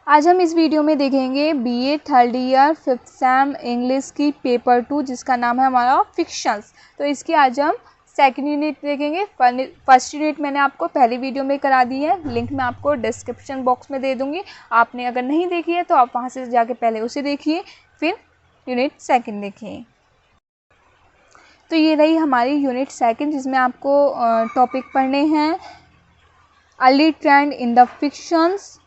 आज हम इस वीडियो में देखेंगे BA third year fifth sem English की पेपर 2 जिसका नाम है हमारा फिक्शंस। तो इसकी आज हम सेकंड यूनिट देखेंगे। फर्स्ट यूनिट मैंने आपको पहली वीडियो में करा दी है, लिंक मैं आपको डिस्क्रिप्शन बॉक्स में दे दूंगी। आपने अगर नहीं देखी है तो आप वहाँ से जाके पहले उसे देखिए, फिर यूनिट सेकेंड देखिए। तो ये रही हमारी यूनिट सेकेंड जिसमें आपको टॉपिक पढ़ने हैं early trend in the fictions.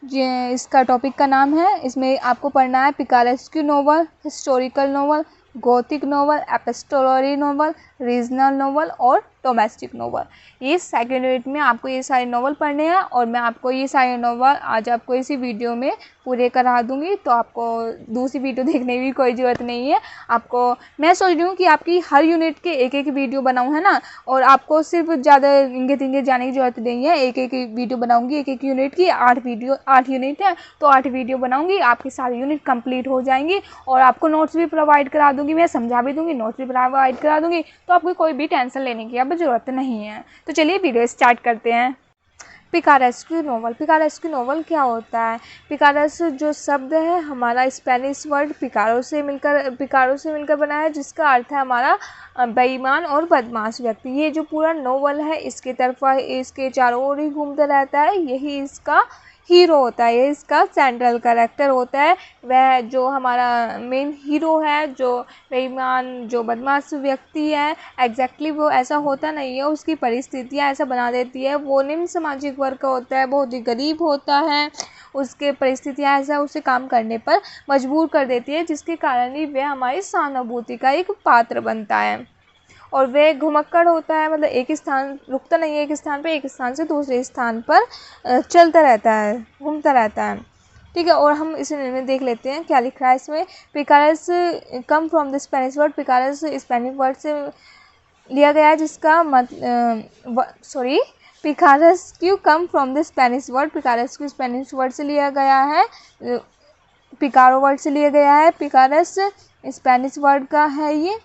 इसका टॉपिक का नाम है, इसमें आपको पढ़ना है picaresque novel, historical novel, gothic novel, epistolary novel, regional novel और डोमेस्टिक नोवेल। ये सेकेंड यूनिट में आपको ये सारे नोवेल पढ़ने हैं और मैं आपको ये सारे नोवेल आज आपको इसी वीडियो में पूरे करा दूंगी, तो आपको दूसरी वीडियो देखने की कोई ज़रूरत नहीं है। आपको मैं सोच रही हूँ कि आपकी हर यूनिट के एक एक वीडियो बनाऊँ, है ना, और आपको सिर्फ ज़्यादा इंगे जाने की ज़रूरत नहीं है। एक एक वीडियो बनाऊँगी, एक एक यूनिट की 8 यूनिट है तो 8 वीडियो बनाऊँगी, आपकी सारी यूनिट कंप्लीट हो जाएंगी और आपको नोट्स भी प्रोवाइड करा दूँगी, मैं समझा भी दूँगी, नोट्स भी प्रोवाइड करा दूँगी, तो आपको कोई भी टेंशन लेने की अब ज़रूरत नहीं है। तो चलिए वीडियो स्टार्ट करते हैं। पिकारेस्क्यू नोवेल। पिकारेस्क्यू नोवेल क्या होता है? पिकारेस जो शब्द है हमारा स्पेनिश वर्ड पिकारो से मिलकर बना है, जिसका अर्थ है हमारा बेईमान और बदमाश व्यक्ति। ये जो पूरा नोवेल है इसके तरफ इसके चारों ओर ही घूमता रहता है, यही इसका हीरो होता है, ये इसका सेंट्रल कैरेक्टर होता है। वह जो हमारा मेन हीरो है, जो बेईमान जो बदमाश व्यक्ति है, एग्जैक्टली वो ऐसा होता नहीं है, उसकी परिस्थितियाँ ऐसा बना देती है। वो निम्न सामाजिक वर्ग का होता है, बहुत ही गरीब होता है, उसके परिस्थितियाँ ऐसा उसे काम करने पर मजबूर कर देती है, जिसके कारण ही वह हमारी सहानुभूति का एक पात्र बनता है। और वह घुमक्कड़ होता है, मतलब एक स्थान रुकता नहीं है, एक स्थान पे एक स्थान से दूसरे स्थान पर चलता रहता है, घूमता रहता है। ठीक है, और हम इसे देख लेते हैं क्या लिख रहा है इसमें। Picaresque come from the Spanish word. Picaresque Spanish word से लिया गया है, जिसका picaresque come from the Spanish word. Picaresque Spanish word से लिया गया है, पिकारो वर्ड से लिया गया है। पिकारेस स्पेनिश वर्ड का है ये।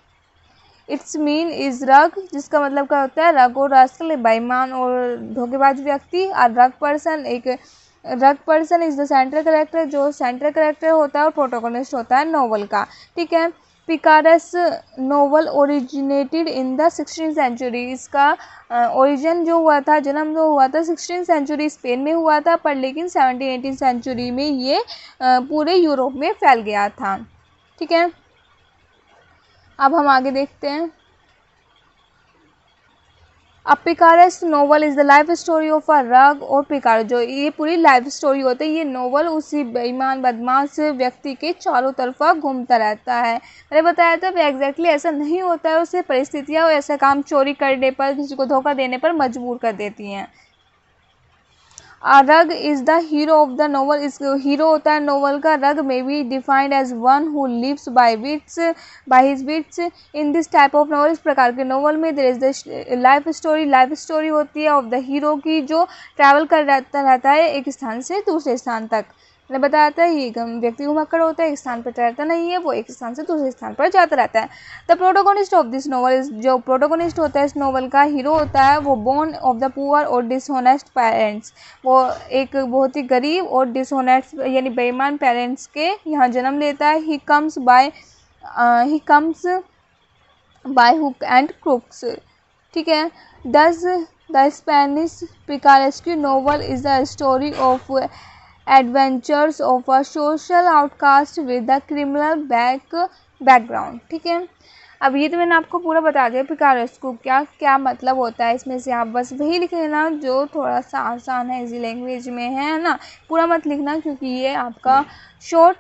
इट्स मीन इज रग, जिसका मतलब क्या होता है रग और रास्कल, बेईमान और धोखेबाज व्यक्ति। और रग person is the central character, जो सेंट्रल कैरेक्टर होता है और प्रोटोगोनिस्ट होता है नोवेल का। ठीक है, picaresque novel originated in the 16th century. इसका ओरिजिन जो हुआ था, जन्म जो हुआ था 16th सेंचुरी स्पेन में हुआ था, पर लेकिन 17th-18th सेंचुरी में ये पूरे यूरोप में फैल गया था। ठीक है, अब हम आगे देखते हैं। अब picaresque novel is the life story of a rogue और पिकारो, जो ये पूरी लाइफ स्टोरी होती है। ये नोवेल उसी बेईमान बदमाश व्यक्ति के चारों तरफा घूमता रहता है। मैंने बताया था एग्जैक्टली ऐसा नहीं होता है, उसे परिस्थितियाँ ऐसा काम चोरी करने पर, किसी को धोखा देने पर मजबूर कर देती हैं। Rogue is the hero of the novel. इस हीरो होता है नोवेल का। Rogue may be defined as one who lives by his wits in this type of novel. इस प्रकार के नोवेल में there is the life story होती है ऑफ द हीरो की, जो ट्रैवल कर रहता है एक स्थान से दूसरे स्थान तक। मैंने बताया था ये व्यक्ति घुमक्कड़ होता है, एक स्थान पर ठहरता नहीं है, वो एक स्थान से दूसरे स्थान पर जाता रहता है। The protagonist of this novel, जो प्रोटोगोनिस्ट होता है इस नोवेल का, हीरो होता है, वो बोर्न ऑफ द पुअर और डिसहोनेस्ट पेरेंट्स। वो एक बहुत ही गरीब और डिसहोनेस्ट यानी बेईमान पेरेंट्स के यहाँ जन्म लेता है। He comes by hook and crooks. ठीक है, the Spanish picaresque novel is the story of adventures of a social outcast with the criminal background. ठीक है, अब ये तो मैंने आपको पूरा बता दिया पिकारेस्क्यू क्या मतलब होता है। इसमें से आप बस वही लिख लेना जो थोड़ा सा आसान है, इजी लैंग्वेज में है ना। पूरा मत लिखना, क्योंकि ये आपका शॉर्ट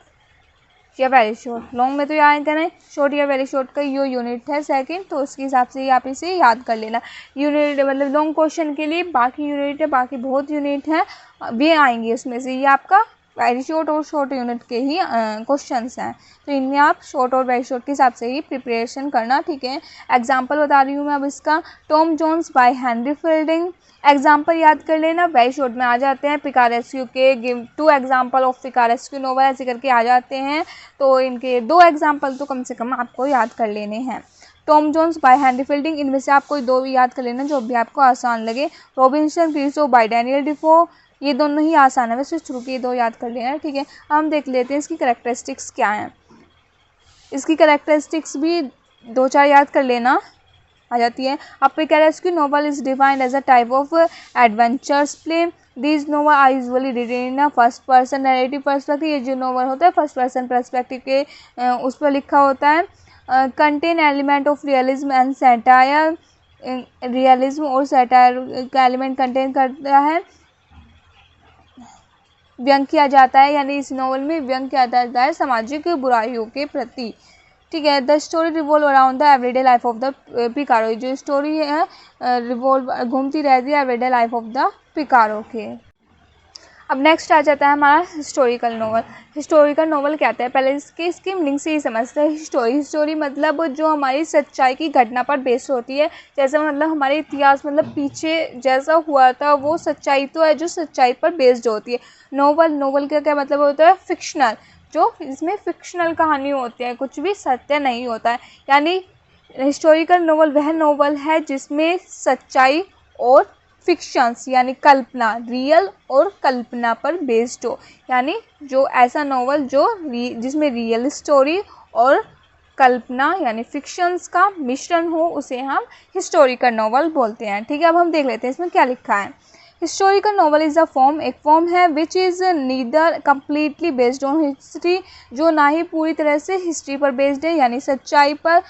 या वेरी शॉर्ट, लॉन्ग में तो याद करना है, शॉर्ट या वेरी शॉर्ट का यो यूनिट है सेकंड, तो उसके हिसाब से ही आप इसे याद कर लेना। यूनिट मतलब लॉन्ग क्वेश्चन के लिए बाकी यूनिट है, बाकी बहुत यूनिट है, वे आएंगे उसमें से। ये आपका वेरी शॉर्ट और शॉर्ट यूनिट के ही क्वेश्चंस हैं, तो इनमें आप शॉर्ट और वेरी शॉर्ट के हिसाब से ही प्रिपरेशन करना। ठीक है, एग्जाम्पल बता रही हूँ मैं अब इसका। Tom Jones by Henry Fielding, example याद कर लेना। वेरी शॉर्ट में आ जाते हैं पिकारेस्क्यू के गिव 2 एग्जाम्पल ऑफ पिकारेस्क्यू नोवेल, ऐसे करके आ जाते हैं, तो इनके 2 एग्जाम्पल तो कम से कम आपको याद कर लेने हैं। Tom Jones by Henry Fielding, इनमें से आप कोई 2 भी याद कर लेना जो भी आपको आसान लगे। रॉबिन्सन क्रूसो बाय डैनियल डिफो, ये दोनों ही आसान है, वैसे शुरू के 2 याद कर लेना, ठीक है। हम देख लेते हैं इसकी करेक्टरिस्टिक्स क्या हैं। इसकी करेक्टरिस्टिक्स भी 2-4 याद कर लेना, आ जाती है। अब picaresque novel is defined as a type of adventures play. These novel are usually written in a first person narrative perspective. ये जो नोवेल होता है फर्स्ट पर्सन पर्सपेक्टिव के उस पर लिखा होता है। Contain element of realism and satire. Realism और सैटायर का एलिमेंट कंटेन करता है। व्यंग किया जाता है, यानी इस नोवेल में व्यंग किया जाता है सामाजिक बुराइयों के प्रति, ठीक है। The story revolve around the everyday life of the picaro. जो स्टोरी है रिवॉल्व घूमती रहती है everyday life of the picaro के। अब नेक्स्ट आ जाता है हमारा हिस्टोरिकल नोवेल। हिस्टोरिकल नोवेल क्या आता है, पहले इसकी मीनिंग से ही समझते हैं। हिस्टोरी मतलब जो हमारी सच्चाई की घटना पर बेस्ड होती है, जैसे मतलब हमारे इतिहास मतलब पीछे जैसा हुआ था वो सच्चाई तो है जो सच्चाई पर बेस्ड होती है। नोवेल का क्या मतलब होता है, फिक्शनल, जो इसमें फिक्शनल कहानी होती है, कुछ भी सत्य नहीं होता है। यानी हिस्टोरिकल नोवेल वह नोवेल है जिसमें सच्चाई और फिक्शंस यानी कल्पना, रियल और कल्पना पर बेस्ड हो। यानी जो ऐसा नोवेल जिसमें रियल स्टोरी और कल्पना यानी फिक्शंस का मिश्रण हो, उसे हम हिस्टोरिकल नोवेल बोलते हैं, ठीक है। अब हम देख लेते हैं इसमें क्या लिखा है। Historical novel is a form, एक फॉर्म है which is neither completely based on history, जो ना ही पूरी तरह से हिस्ट्री पर बेस्ड है यानी सच्चाई पर,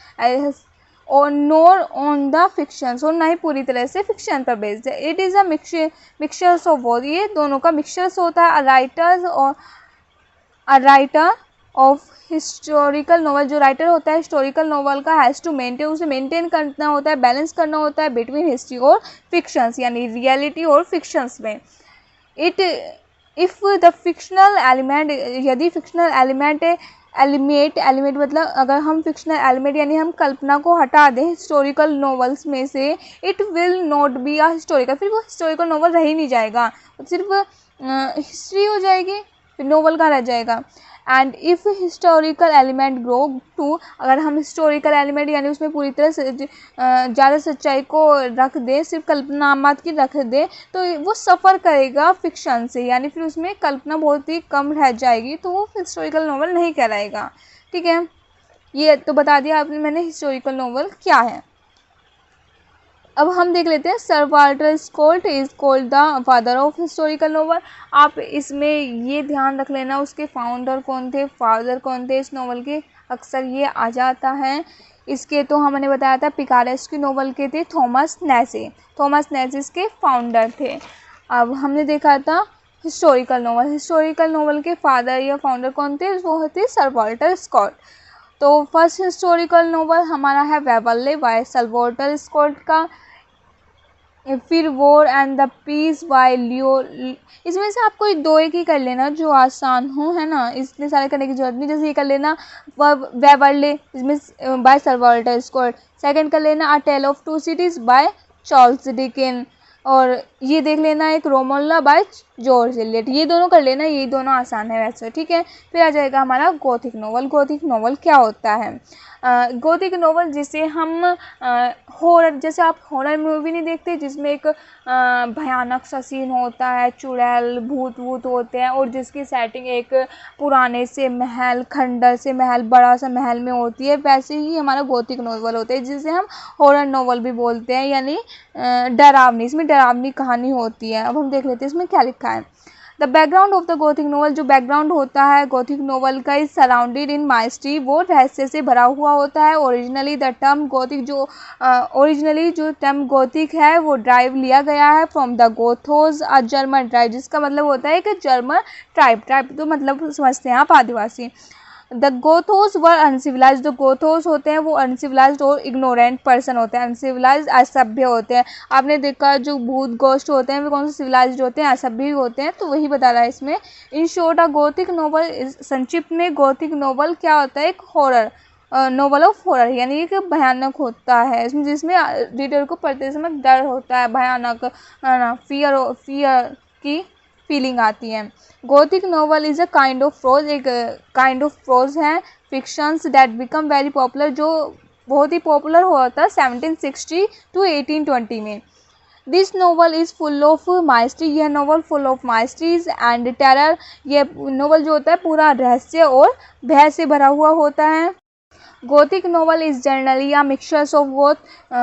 और नोर ऑन द फिक्शंस, और ना ही पूरी तरह से फिक्शन पर बेस्ड है। It is a mixtures of both, ये दोनों का मिक्सचर्स होता है। A writer of historical novel, जो राइटर होता है हिस्टोरिकल नोवेल का, हैज़ टू मेंटेन, उसे मेंटेन करना होता है, बैलेंस करना होता है बिटवीन हिस्ट्री और फिक्शंस यानी रियलिटी और फिक्शंस में। इफ़ द फिक्शनल एलिमेंट, यदि फिक्शनल एलिमेंट मतलब अगर हम फिक्शनल एलिमेंट यानी हम कल्पना को हटा दें हिस्टोरिकल नोवेल्स में से, it will not be a historical, फिर वो हिस्टोरिकल नोवेल रह ही नहीं जाएगा, सिर्फ हिस्ट्री हो जाएगी, फिर नोवेल का रह जाएगा। And if historical element grow to, अगर हम हिस्टोरिकल एलिमेंट यानी उसमें पूरी तरह से ज़्यादा सच्चाई को रख दें, सिर्फ कल्पना मात्र की रख दें, तो वो सफ़र करेगा फिक्शन से, यानी फिर उसमें कल्पना बहुत ही कम रह जाएगी, तो वो हिस्टोरिकल नोवेल नहीं कहलाएगा, ठीक है। ये तो बता दिया आपने मैंने हिस्टोरिकल नोवेल क्या है। अब हम देख लेते हैं Sir Walter Scott is called the father of historical novel. आप इसमें ये ध्यान रख लेना उसके फाउंडर कौन थे, फादर कौन थे इस नोवेल के, अक्सर ये आ जाता है। इसके तो हमने बताया था पिकारेस्की नोवेल के थे थॉमस नैसे इसके फाउंडर थे। अब हमने देखा था हिस्टोरिकल नोवेल के फादर या फाउंडर कौन थे, वो थे सर वाल्टर स्कॉट। तो फर्स्ट हिस्टोरिकल नोवेल हमारा है Waverley by sir Walter Scott का। फिर war and the peace by Leo, इसमें से आपको 2 एक ही कर लेना जो आसान हो, है ना, इतने सारे करने की जरूरत नहीं। जैसे ये कर लेना वेवरले, इसमें by sir Walter Scott. Second कर लेना a tale of two cities by Charles Dicken, और ये देख लेना एक रोमोला बाय जॉर्ज एलियट। ये दोनों कर लेना, ये दोनों आसान है वैसे, ठीक है। फिर आ जाएगा हमारा गोथिक नोवेल क्या होता है। गोथिक नोवेल जिसे हम हॉरर, जैसे आप हॉरर मूवी नहीं देखते जिसमें एक भयानक सा सीन होता है, चुड़ैल भूत होते हैं, और जिसकी सेटिंग एक पुराने से महल, खंडर से महल, बड़ा सा महल में होती है, वैसे ही हमारा गोथिक नोवेल होता है जिसे हम हॉरर नोवेल भी बोलते हैं, यानी डरावनी, इसमें डरावनी कहानी होती है। अब हम देख लेते हैं इसमें क्या लिखा है। The background of the gothic novel, जो बैकग्राउंड होता है गोथिक नोवेल का, इज सराउंडेड इन माइस्ट्री, वो रहस्य से भरा हुआ होता है। ओरिजिनली द टर्म गोथिक, जो टर्म गोथिक है वो ड्राइव लिया गया है from the Goths, a German tribe, जिसका मतलब होता है कि जर्मन ट्राइब तो मतलब समझते हैं आप आदिवासी। द गोथोस वर अनसिविलाइज, जो गोथोस होते हैं वो अनसिविलाइज्ड और इग्नोरेंट पर्सन होते हैं, अनसिविलाइज्ड असभ्य होते हैं। आपने देखा जो भूत गोस्ट होते हैं वो कौन से सिविलाइज्ड होते हैं, असभ्य होते हैं, तो वही बता रहा है इसमें। In short a gothic novel, संक्षिप्त में गोथिक नोवेल क्या होता है, एक हॉरर नोवेल ऑफ हॉरर, यानी कि भयानक होता है इसमें, जिसमें रीडर को पढ़ते समय डर होता है, भयानक फियर की फीलिंग आती है। Gothic novel is a kind of pros, एक काइंड ऑफ प्रोज है fictions that become very popular, जो बहुत ही पॉपुलर हुआ था 1760 to 1820 में। This novel is full of mystery, यह novel full of mysteries and terror, यह नोवेल जो होता है पूरा रहस्य और भय से भरा हुआ होता है। गोथिक नोवेल इज जनरली या मिक्सचर्स ऑफ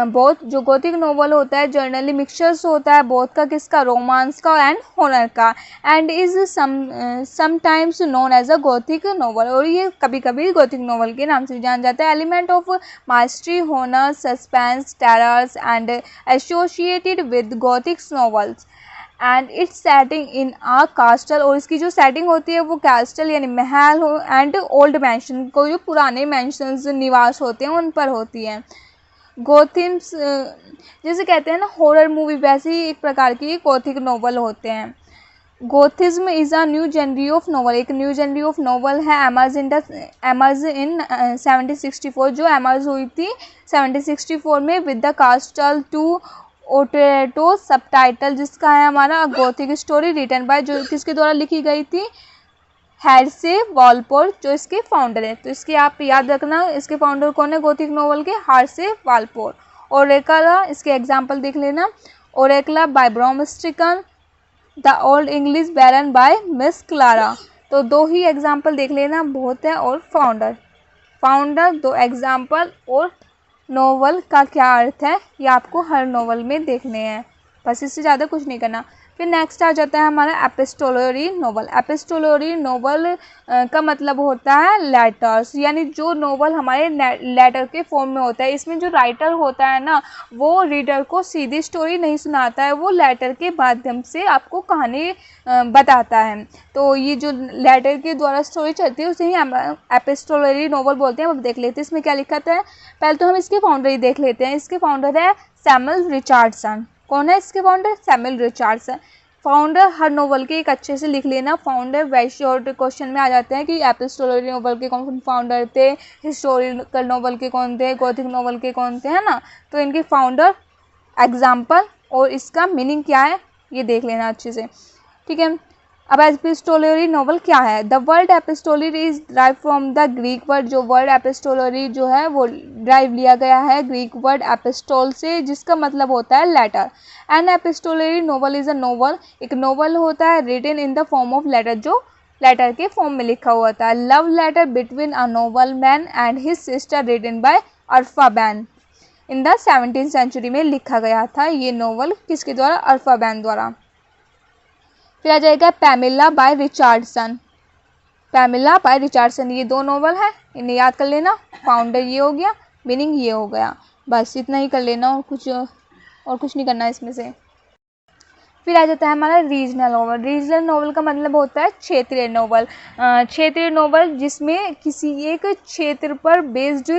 बोथ, जो गोथिक नोवेल होता है जनरली मिक्सचर्स होता है बोथ का, किसका, रोमांस का एंड हॉरर का, and is sometimes known as a gothic novel, और ये कभी कभी गोथिक नोवेल के नाम से जाना जाता है। Element of mastery, horror, suspense, terrors and associated with gothic novels and its setting in a castle, और इसकी जो सेटिंग होती है वो कास्टल यानी महल हो एंड ओल्ड मैंशन, को जो पुराने मैंशंस निवास होते हैं उन पर होती है। गोथिम्स जैसे कहते हैं ना हॉरर मूवी, वैसे ही एक प्रकार की गोथिक नोवेल होते हैं। Gothism is a new genre of novel, एक न्यू जेनरी ऑफ नोवेल है, एमर्ज इन 1764, जो एमर्ज हुई थी 1764 में विद द कास्टल टू ओटेटो सबटाइटल, जिसका है हमारा गोथिक स्टोरी रिटन बाय, जो किसके द्वारा लिखी गई थी, हैर्से वॉलपोल, जो इसके फाउंडर है। तो इसके आप याद रखना, इसके फाउंडर कौन है गोथिक नोवेल के, हैर्से वॉलपोल। ओरेकला, इसके एग्जाम्पल देख लेना, Dracula by Bram Stoker, the old English baron by miss Clara. तो दो ही एग्जाम्पल देख लेना, बहुत है, और फाउंडर दो एग्जाम्पल, और नोवेल का क्या अर्थ है ये आपको हर नोवेल में देखने हैं, बस इससे ज़्यादा कुछ नहीं करना। फिर नेक्स्ट आ जाता है हमारा एपिस्टोलरी नोवेल। एपिस्टोलरी नोवेल का मतलब होता है लेटर्स, यानी जो नोवेल हमारे लेटर के फॉर्म में होता है। इसमें जो राइटर होता है ना, वो रीडर को सीधी स्टोरी नहीं सुनाता है, वो लेटर के माध्यम से आपको कहानी बताता है। तो ये जो लेटर के द्वारा स्टोरी चलती है उसे ही एपिस्टोलरी नोवेल बोलते हैं। अब देख लेते हैं इसमें क्या लिखा है। पहले तो हम इसके फाउंडर ही देख लेते हैं। इसके फाउंडर है सैमुअल रिचर्डसन। कौन है इसके फाउंडर? Samuel Richardson. फाउंडर हर नोवेल के एक अच्छे से लिख लेना। फाउंडर वैसे शॉर्ट क्वेश्चन में आ जाते हैं कि एपिस्टोलरी नोवेल के कौन कौन फाउंडर थे, हिस्टोरिकल नोवेल के कौन थे, गोथिक नोवेल के कौन थे, है ना। तो इनके फाउंडर, एग्जाम्पल और इसका मीनिंग क्या है ये देख लेना अच्छे से, ठीक है। अब एपिस्टोलरी नोवेल क्या है? The word epistolary is drive from the Greek word, जो वर्ड एपिस्टोलरी जो है वो ड्राइव लिया गया है ग्रीक वर्ड एपिस्टोल से, जिसका मतलब होता है letter. An epistolary novel is a novel, एक नोवेल होता है written in the form of letter, जो लेटर के फॉर्म में लिखा हुआ था। Love letter between a noble man and his sister written by Aphra Behn in the 17th century में लिखा गया था ये नोवेल, किसके द्वारा? अल्फाबैन द्वारा। फिर आ जाएगा पैमिला बाय रिचर्डसन। पैमिला बाय रिचर्डसन, ये दो नोवेल है, इन्हें याद कर लेना। फाउंडर ये हो गया, मीनिंग ये हो गया, बस इतना ही कर लेना, और कुछ नहीं करना इसमें से। फिर आ जाता है हमारा रीजनल नोवेल। रीजनल नोवेल का मतलब होता है क्षेत्रीय नोवेल। क्षेत्रीय नोवेल जिसमें किसी एक क्षेत्र पर बेस्ड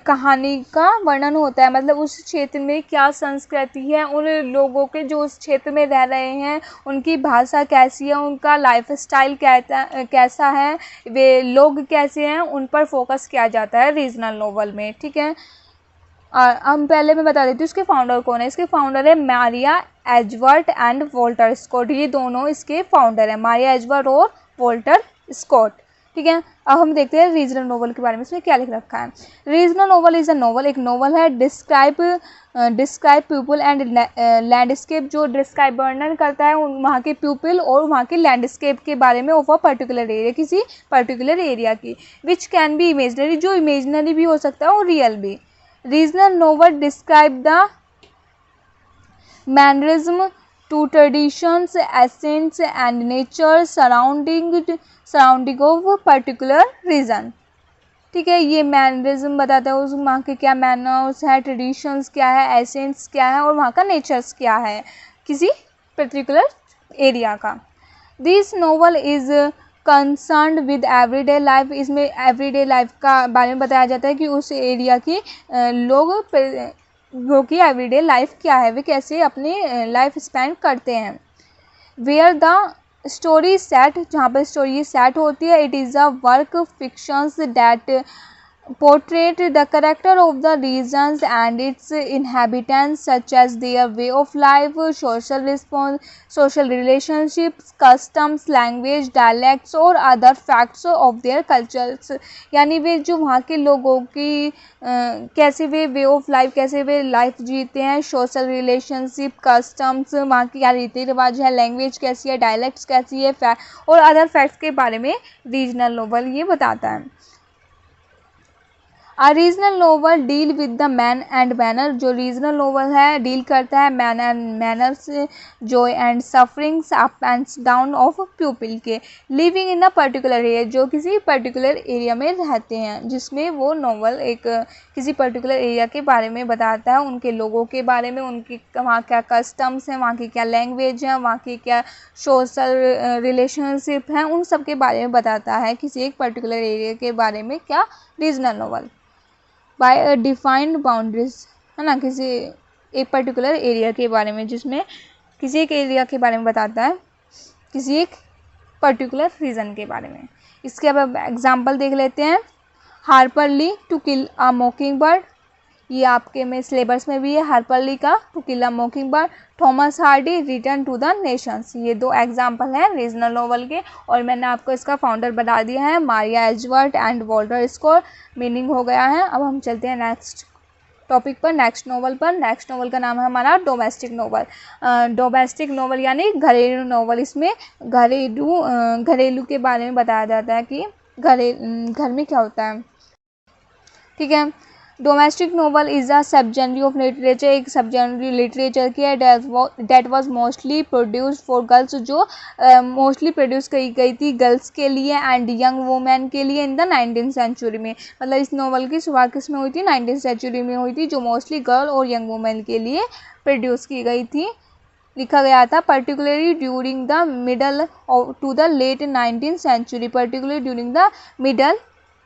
कहानी का वर्णन होता है, मतलब उस क्षेत्र में क्या संस्कृति है, उन लोगों के जो उस क्षेत्र में रह रहे हैं उनकी भाषा कैसी है, उनका लाइफ स्टाइल कैसा है, वे लोग कैसे हैं, उन पर फोकस किया जाता है रीजनल नोवेल में, ठीक है। हम पहले मैं बता देती हूँ इसके फाउंडर कौन है। इसके फाउंडर है मारिया एजवर्ट एंड वॉल्टर स्कॉट, ये दोनों इसके फाउंडर हैं, मारिया एजवर्ट और वॉल्टर स्कॉट, ठीक है। अब हम देखते हैं रीजनल नोवेल के बारे में, इसमें क्या लिख रखा है। Regional novel is a novel, एक नोवेल है डिस्क्राइब पीपल एंड लैंडस्केप, जो डिस्क्राइब वर्णन करता है वहाँ के पीपल और वहाँ के लैंडस्केप के बारे में ऑफ अ पर्टिकुलर एरिया, किसी पर्टिकुलर एरिया की। विच कैन बी इमेजनरी, जो इमेजनरी भी हो सकता है और रियल भी। Regional novel describe the mannerism to traditions, essence and nature surrounding of particular region, ठीक है। ये मैनरिज्म बताता है उस वहाँ के क्या मैनर्स है, ट्रेडिशंस क्या है, एसेंस क्या है और वहाँ का नेचर्स क्या है किसी पर्टिकुलर एरिया का। This novel is concern with everyday life, इसमें एवरीडे लाइफ का बारे में बताया जाता है कि उस एरिया की लोगों की एवरीडे लाइफ क्या है, वे कैसे अपनी लाइफ स्पेंड करते हैं। वेयर द स्टोरी सेट, जहाँ पर स्टोरी सेट होती है, it is a work fictions that portrait the character of the regions and its inhabitants, such as their way of life, social response, social relationships, customs, language, dialects और other facts of their cultures। यानी वे जो वहाँ के लोगों की कैसे way of life, कैसे वे life जीते हैं, सोशल रिलेशनशिप, कस्टम्स, वहाँ की क्या रीति रिवाज है, लैंग्वेज कैसी है, डायलेक्ट्स कैसी है, और अदर फैक्ट्स के बारे में रीजनल नोवेल ये बताता है। A regional novel deal with the man and manner, जो रीजनल नोवेल है डील करता है man and manners, joy and sufferings, up and down of people के living in a particular area, जो किसी पर्टिकुलर एरिया में रहते हैं, जिसमें वो नोवेल एक किसी पर्टिकुलर एरिया के बारे में बताता है, उनके लोगों के बारे में, उनकी वहाँ क्या कस्टम्स हैं, वहाँ की क्या लैंग्वेज है, वहाँ की क्या सोशल रिलेशनशिप हैं, उन सब के बारे में बताता है किसी एक पर्टिकुलर एरिया के बारे में क्या regional novel. By a defined boundaries, है ना, किसी एक पर्टिकुलर एरिया के बारे में, जिसमें किसी एक एरिया के बारे में बताता है, किसी एक पर्टिकुलर रीजन के बारे में। इसके अब एग्जांपल देख लेते हैं। Harper Lee To Kill a Mocking Bird, ये आपके में सिलेबस में भी है, हार्पर ली का To Kill a Mocking Bird. Thomas Hardy Return to the Nations, ये दो एग्जाम्पल हैं रीजनल नोवेल के, और मैंने आपको इसका फाउंडर बता दिया है, Maria Edgeworth and Walter Scott, meaning हो गया है। अब हम चलते हैं नेक्स्ट टॉपिक पर, नेक्स्ट नोवेल पर। नेक्स्ट नोवेल का नाम है हमारा डोमेस्टिक नोवेल। डोमेस्टिक नोवेल यानी घरेलू नोवेल, इसमें घरेलू के बारे में बताया जाता है कि घर में क्या होता है, ठीक है। डोमेस्टिक नोवेल इज़ अ सब जनरी ऑफ लिटरेचर, एक सब जनरी लिटरेचर की है, that was mostly produced for girls, जो मोस्टली प्रोड्यूस की गई थी गर्ल्स के लिए एंड यंग वुमेन के लिए इन द 19th सेंचुरी में। मतलब इस नोवेल की शुरुआत किस में हुई थी, 19th सेंचुरी में हुई थी, जो मोस्टली गर्ल और यंग वुमेन के लिए प्रोड्यूस की गई थी, लिखा गया था। Particularly during the middle to the late 19th century, particularly during the middle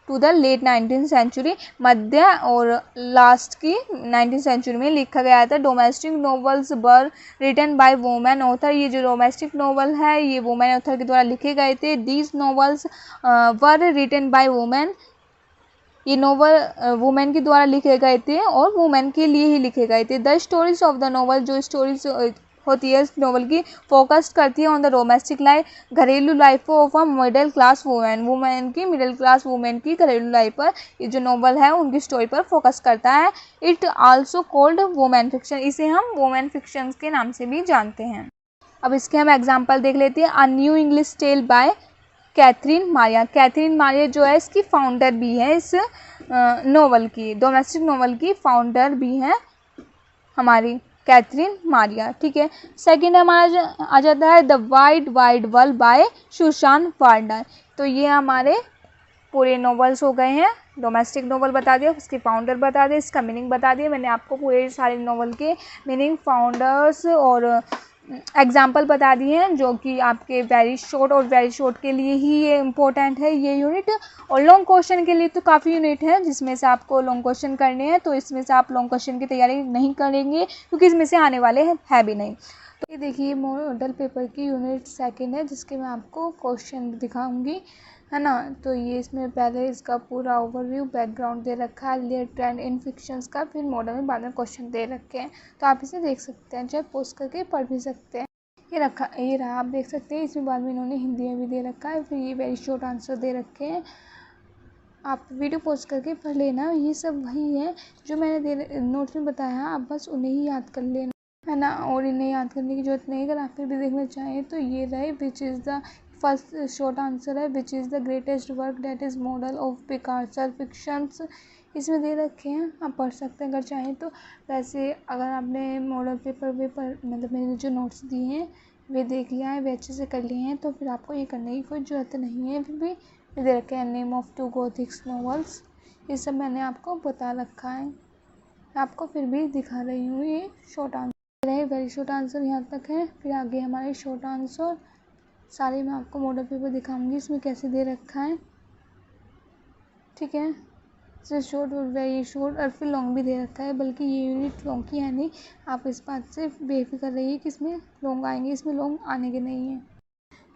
to the late 19th century, मध्य और लास्ट की 19th सेंचुरी में लिखा गया था। Domestic novels were written by women author, ये जो डोमेस्टिक नोवेल है ये वुमेन ऑथर के द्वारा लिखे गए थे। These novels were written by women, ये नोवेल वुमेन के द्वारा लिखे गए थे और वुमेन के लिए ही लिखे गए थे। The stories of the novel, जो स्टोरीज होती है इस नोवेल की, फोकस करती है ऑन द डोमेस्टिक लाइफ, घरेलू life of a middle class women, women की मिडिल क्लास वुमेन की घरेलू लाइफ पर ये जो नोवेल है उनकी स्टोरी पर फोकस करता है। It also called women fiction, इसे हम वुमेन फिक्शन के नाम से भी जानते हैं। अब इसके हम एग्जाम्पल देख लेते हैं। A New English Tale by Catherine Maria, Catherine Maria जो है इसकी फाउंडर भी है, इस नोवेल की, डोमेस्टिक नोवेल की फाउंडर भी हैं हमारी कैथरीन मारिया, ठीक है। सेकंड हमारा आ जाता है the wide wide world by Susan Warder, तो ये हमारे पूरे नोवेल्स हो गए हैं। डोमेस्टिक नोवेल बता दिया, उसके फाउंडर बता दिए, इसका मीनिंग बता दिया, मैंने आपको पूरे सारे नोवेल के मीनिंग, फाउंडर्स और एग्जाम्पल बता दिए हैं, जो कि आपके वेरी शॉर्ट के लिए ही ये इम्पोर्टेंट है ये यूनिट, और लॉन्ग क्वेश्चन के लिए तो काफ़ी यूनिट है जिसमें से आपको लॉन्ग क्वेश्चन करने हैं, तो इसमें से आप लॉन्ग क्वेश्चन की तैयारी नहीं करेंगे क्योंकि इसमें से आने वाले है भी नहीं। तो ये देखिए मॉडल पेपर की यूनिट सेकंड है, जिसके मैं आपको क्वेश्चन दिखाऊंगी, है ना। तो ये इसमें पहले इसका पूरा ओवरव्यू बैकग्राउंड दे रखा है, लेयर ट्रेंड इन फिक्शंस का, फिर मॉडल में बाद में क्वेश्चन दे रखे हैं, तो आप इसे देख सकते हैं, चाहे पोस्ट करके पढ़ भी सकते हैं। ये रहा आप देख सकते हैं, इसमें बाद में इन्होंने हिंदी में भी दे रखा है, फिर ये वेरी शॉर्ट आंसर दे रखे हैं, आप वीडियो पोस्ट करके पढ़ लेना। ये सब वही है जो मैंने नोट्स में बताया, आप बस उन्हें ही याद कर लेना, है ना, और इन्हें याद करने की जरूरत नहीं। अगर आप फिर भी देखना चाहें तो ये रहे, which is the first short answer है, which is the greatest work that is model of Picasso fictions, इसमें दे रखे हैं, आप पढ़ सकते हैं अगर चाहें तो। वैसे अगर आपने मॉडल पेपर वे पर मतलब मैंने जो नोट्स दिए हैं वे देख लिया है, वे अच्छे से कर लिए हैं, तो फिर आपको ये करने की कोई ज़रूरत नहीं है। फिर भी दे रखे हैं नेम ऑफ 2 गॉथिक्स नॉवेल्स, ये सब मैंने आपको बता रखा है, आपको फिर भी दिखा रही हूँ। ये शॉर्ट आंसर है, वेरी शॉर्ट आंसर यहाँ तक है, फिर आगे हमारे शॉर्ट आंसर सारे मैं आपको मॉडल पेपर दिखाऊंगी इसमें कैसे दे रखा है, ठीक है। इससे शॉर्ट और वेरी शॉर्ट और फिर लॉन्ग भी दे रखा है, बल्कि ये यूनिट लॉन्ग की है नहीं, आप इस बात से बेफिक्र रहिए कि इसमें लॉन्ग आएंगे, इसमें लॉन्ग आने के नहीं है।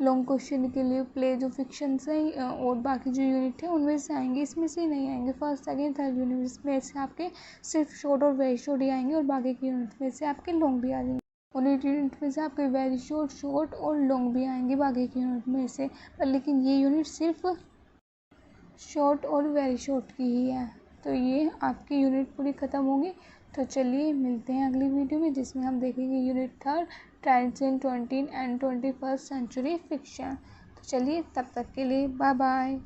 लॉन्ग क्वेश्चन के लिए प्ले जो फिक्शन से और बाकी जो यूनिट है उनमें से आएंगे, इसमें से नहीं आएंगे। फर्स्ट सेकंड थर्ड यूनिट में से आपके सिर्फ शॉर्ट और वेरी शॉर्ट ही आएंगे और बाकी के यूनिट में से आपके लॉन्ग भी आ जाएंगे। और यूनिट में से आपके वेरी शॉर्ट, शॉर्ट और लॉन्ग भी आएंगे बाकी के यूनिट में से, पर लेकिन ये यूनिट सिर्फ शॉर्ट और वेरी शॉर्ट की ही है। तो ये आपकी यूनिट पूरी ख़त्म होगी। तो चलिए मिलते हैं अगली वीडियो में, जिसमें हम देखेंगे unit third, trends in 20th and 21st century fiction. तो चलिए तब तक के लिए बाय बाय।